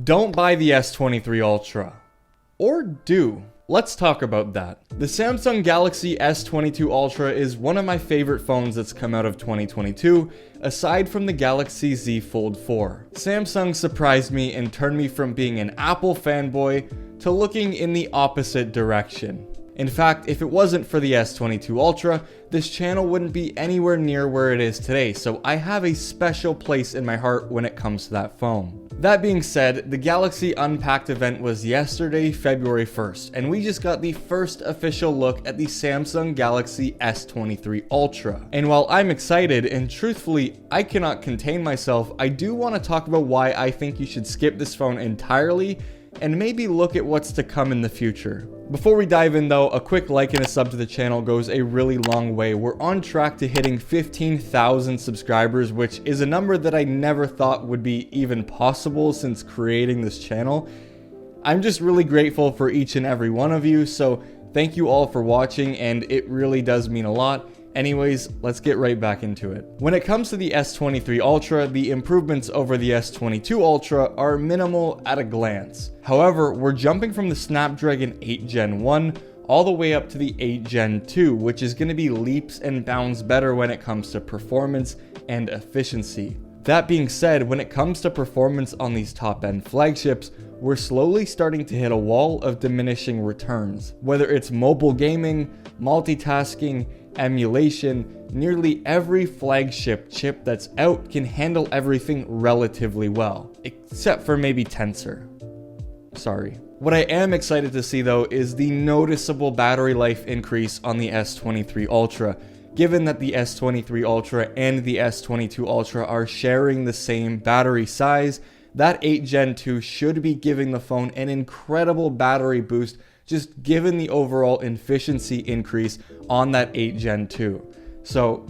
Don't buy the S23 Ultra. Or do. Let's talk about that. The Samsung Galaxy S22 Ultra is one of my favorite phones that's come out of 2022, aside from the Galaxy Z Fold 4. Samsung surprised me and turned me from being an Apple fanboy to looking in the opposite direction. In fact, if it wasn't for the S22 Ultra, this channel wouldn't be anywhere near where it is today, so I have a special place in my heart when it comes to that phone. That being said, the Galaxy Unpacked event was yesterday, February 1st, and we just got the first official look at the Samsung Galaxy S23 Ultra. And while I'm excited, and truthfully, I cannot contain myself, I do want to talk about why I think you should skip this phone entirely and maybe look at what's to come in the future. Before we dive in though, a quick like and a sub to the channel goes a really long way. We're on track to hitting 15,000 subscribers, which is a number that I never thought would be even possible since creating this channel. I'm just really grateful for each and every one of you, so thank you all for watching, and it really does mean a lot. Anyways, let's get right back into it. When it comes to the S23 Ultra, the improvements over the S22 Ultra are minimal at a glance. However, we're jumping from the Snapdragon 8 Gen 1 all the way up to the 8 Gen 2, which is going to be leaps and bounds better when it comes to performance and efficiency. That being said, when it comes to performance on these top-end flagships, we're slowly starting to hit a wall of diminishing returns. Whether it's mobile gaming, multitasking, emulation, nearly every flagship chip that's out can handle everything relatively well, except for maybe Tensor. Sorry. What I am excited to see though is the noticeable battery life increase on the S23 Ultra. Given that the S23 Ultra and the S22 Ultra are sharing the same battery size, that 8 Gen 2 should be giving the phone an incredible battery boost, just given the overall efficiency increase on that 8 Gen 2. So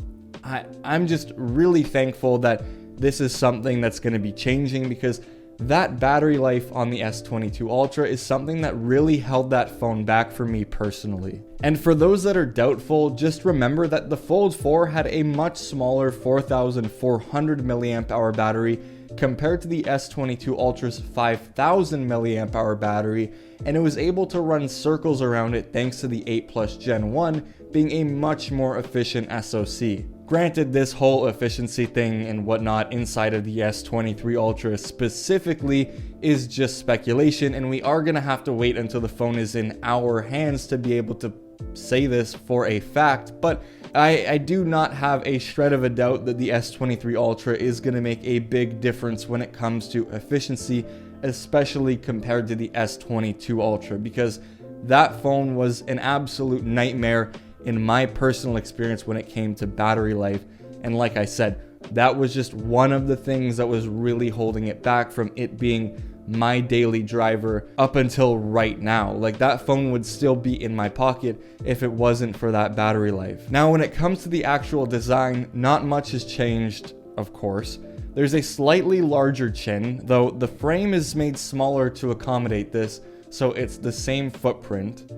I'm just really thankful that this is something that's going to be changing, because that battery life on the S22 Ultra is something that really held that phone back for me personally. And for those that are doubtful, just remember that the Fold 4 had a much smaller 4,400 mAh battery compared to the S22 Ultra's 5,000 mAh battery, and it was able to run circles around it thanks to the 8 Plus Gen 1 being a much more efficient SoC. Granted, this whole efficiency thing and whatnot inside of the S23 Ultra specifically is just speculation, and we are going to have to wait until the phone is in our hands to be able to say this for a fact, but I do not have a shred of a doubt that the S23 Ultra is going to make a big difference when it comes to efficiency, especially compared to the S22 Ultra, because that phone was an absolute nightmare in my personal experience when it came to battery life. And like I said, that was just one of the things that was really holding it back from it being my daily driver up until right now. Like, that phone would still be in my pocket if it wasn't for that battery life. Now, when it comes to the actual design, not much has changed, of course. There's a slightly larger chin, though the frame is made smaller to accommodate this, so it's the same footprint.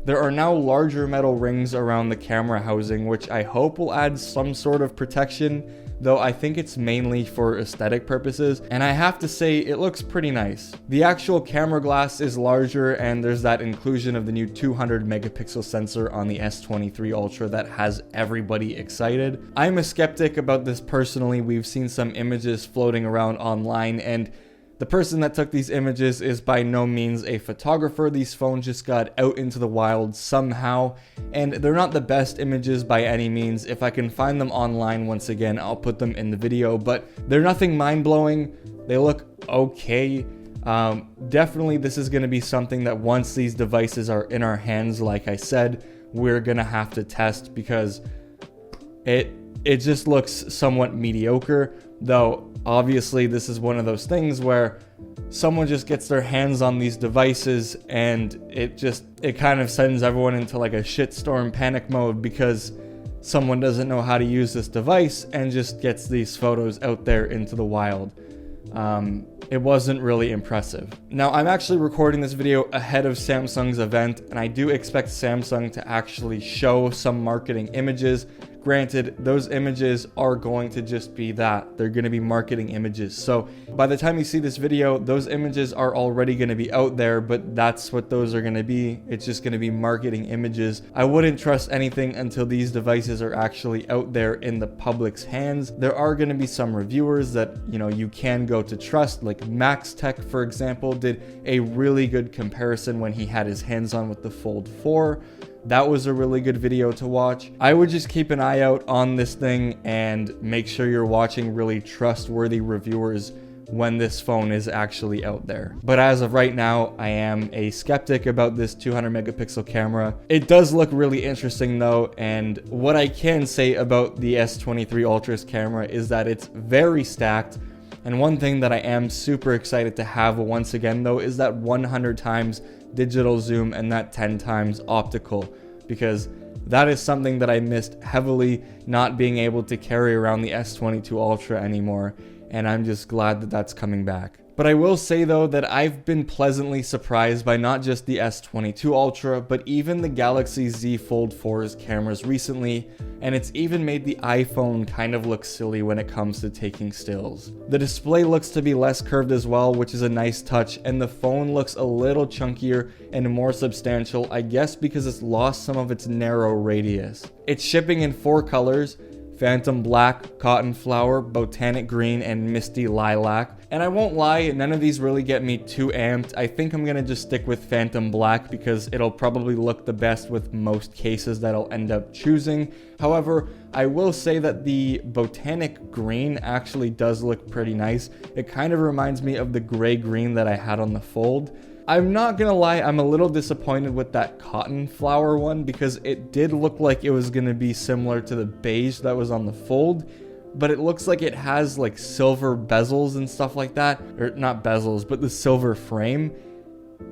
There are now larger metal rings around the camera housing, which I hope will add some sort of protection, though I think it's mainly for aesthetic purposes, and I have to say it looks pretty nice. The actual camera glass is larger, and there's that inclusion of the new 200 megapixel sensor on the S23 Ultra that has everybody excited. I'm a skeptic about this personally. We've seen some images floating around online, and the person that took these images is by no means a photographer. These phones just got out into the wild somehow, and they're not the best images by any means. If I can find them online, once again, I'll put them in the video, but they're nothing mind-blowing. They look okay. Definitely this is going to be something that once these devices are in our hands, like I said, we're going to have to test, because it just looks somewhat mediocre, though obviously this is one of those things where someone just gets their hands on these devices and it kind of sends everyone into like a shitstorm panic mode, because someone doesn't know how to use this device and just gets these photos out there into the wild. It wasn't really impressive. Now, I'm actually recording this video ahead of Samsung's event, and I do expect Samsung to actually show some marketing images Granted, those images are going to just be that. They're going to be marketing images. So by the time you see this video, those images are already going to be out there, but that's what those are going to be. It's just going to be marketing images. I wouldn't trust anything until these devices are actually out there in the public's hands. There are going to be some reviewers that, you can go to trust, like Max Tech, for example, did a really good comparison when he had his hands on with the Fold 4. That was a really good video to watch. I would just keep an eye out on this thing and make sure you're watching really trustworthy reviewers when this phone is actually out there. But as of right now, I am a skeptic about this 200 megapixel camera. It does look really interesting though, and what I can say about the S23 Ultra's camera is that it's very stacked. And one thing that I am super excited to have once again though is that 100 times digital zoom and that 10 times optical, because that is something that I missed heavily, not being able to carry around the S22 Ultra anymore, and I'm just glad that that's coming back. But I will say though that I've been pleasantly surprised by not just the S22 Ultra, but even the Galaxy Z Fold 4's cameras recently, and it's even made the iPhone kind of look silly when it comes to taking stills. The display looks to be less curved as well, which is a nice touch, and the phone looks a little chunkier and more substantial, I guess because it's lost some of its narrow radius. It's shipping in 4 colors: Phantom Black, Cotton Flower, Botanic Green, and Misty Lilac. And I won't lie, none of these really get me too amped. I think I'm gonna just stick with Phantom Black because it'll probably look the best with most cases that I'll end up choosing. However, I will say that the Botanic Green actually does look pretty nice. It kind of reminds me of the gray green that I had on the Fold. I'm not gonna lie, I'm a little disappointed with that Cotton Flower one because it did look like it was gonna be similar to the beige that was on the Fold, but it looks like it has like silver bezels and stuff like that, or not bezels, but the silver frame.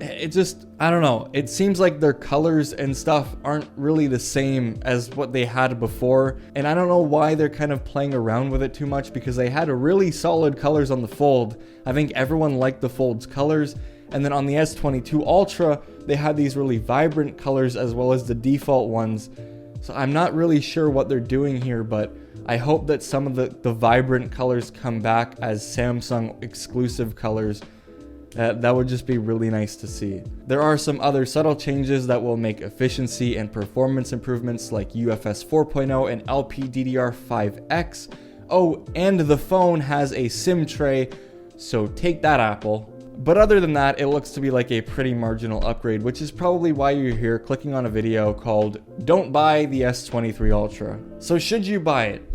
It just, I don't know, it seems like their colors and stuff aren't really the same as what they had before, and I don't know why they're kind of playing around with it too much because they had really solid colors on the Fold. I think everyone liked the Fold's colors. And then on the S22 Ultra, they had these really vibrant colors as well as the default ones. So I'm not really sure what they're doing here, but I hope that some of the vibrant colors come back as Samsung exclusive colors. That would just be really nice to see. There are some other subtle changes that will make efficiency and performance improvements like UFS 4.0 and LPDDR5X. Oh, and the phone has a SIM tray, so take that, Apple. But other than that, it looks to be like a pretty marginal upgrade, which is probably why you're here clicking on a video called "Don't Buy the S23 Ultra." So should you buy it?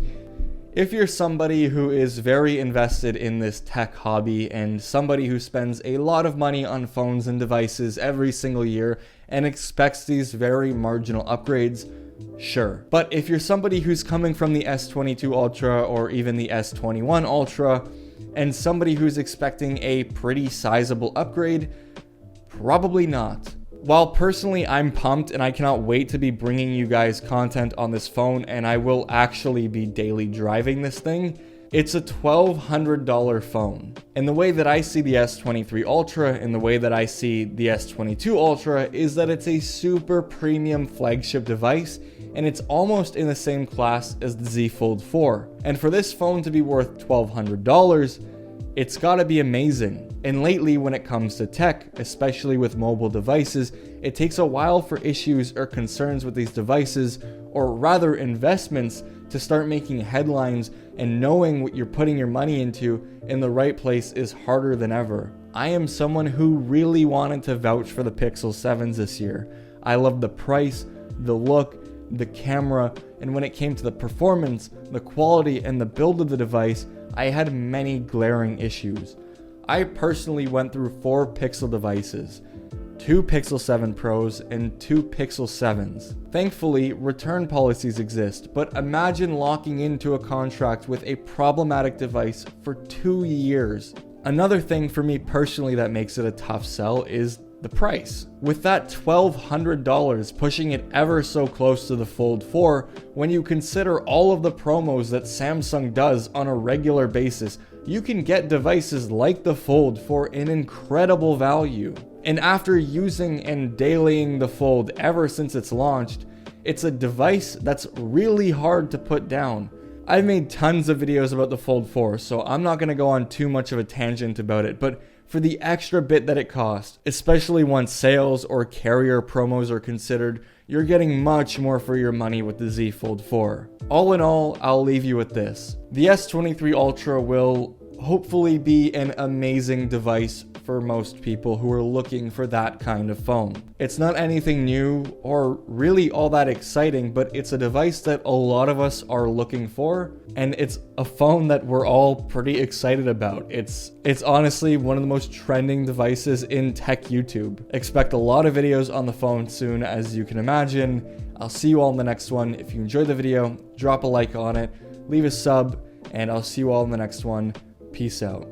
If you're somebody who is very invested in this tech hobby and somebody who spends a lot of money on phones and devices every single year and expects these very marginal upgrades, sure. But if you're somebody who's coming from the S22 Ultra or even the S21 Ultra, and somebody who's expecting a pretty sizable upgrade, probably not. While personally I'm pumped and I cannot wait to be bringing you guys content on this phone, and I will actually be daily driving this thing, it's a $1,200 phone. And the way that I see the S23 Ultra and the way that I see the S22 Ultra is that it's a super premium flagship device, and it's almost in the same class as the Z Fold 4. And for this phone to be worth $1,200, it's gotta be amazing. And lately, when it comes to tech, especially with mobile devices, it takes a while for issues or concerns with these devices, or rather investments, to start making headlines, and knowing what you're putting your money into in the right place is harder than ever. I am someone who really wanted to vouch for the Pixel 7s this year. I love the price, the look, the camera, and when it came to the performance, the quality, and the build of the device, I had many glaring issues. I personally went through 4 Pixel devices, 2 Pixel 7 Pros, and 2 Pixel 7s. Thankfully, return policies exist, but imagine locking into a contract with a problematic device for 2 years. Another thing for me personally that makes it a tough sell is the price. With that $1,200 pushing it ever so close to the Fold 4, when you consider all of the promos that Samsung does on a regular basis, you can get devices like the Fold for an incredible value. And after using and dailying the Fold ever since it's launched, it's a device that's really hard to put down. I've made tons of videos about the Fold 4, so I'm not going to go on too much of a tangent about it, but for the extra bit that it cost, especially once sales or carrier promos are considered, you're getting much more for your money with the Z Fold 4. All in all, I'll leave you with this. The S23 Ultra will hopefully be an amazing device for most people who are looking for that kind of phone. It's not anything new or really all that exciting, but it's a device that a lot of us are looking for, and it's a phone that we're all pretty excited about. It's honestly one of the most trending devices in tech YouTube. Expect a lot of videos on the phone soon, as you can imagine. I'll see you all in the next one. If you enjoyed the video, drop a like on it, leave a sub, and I'll see you all in the next one. Peace out.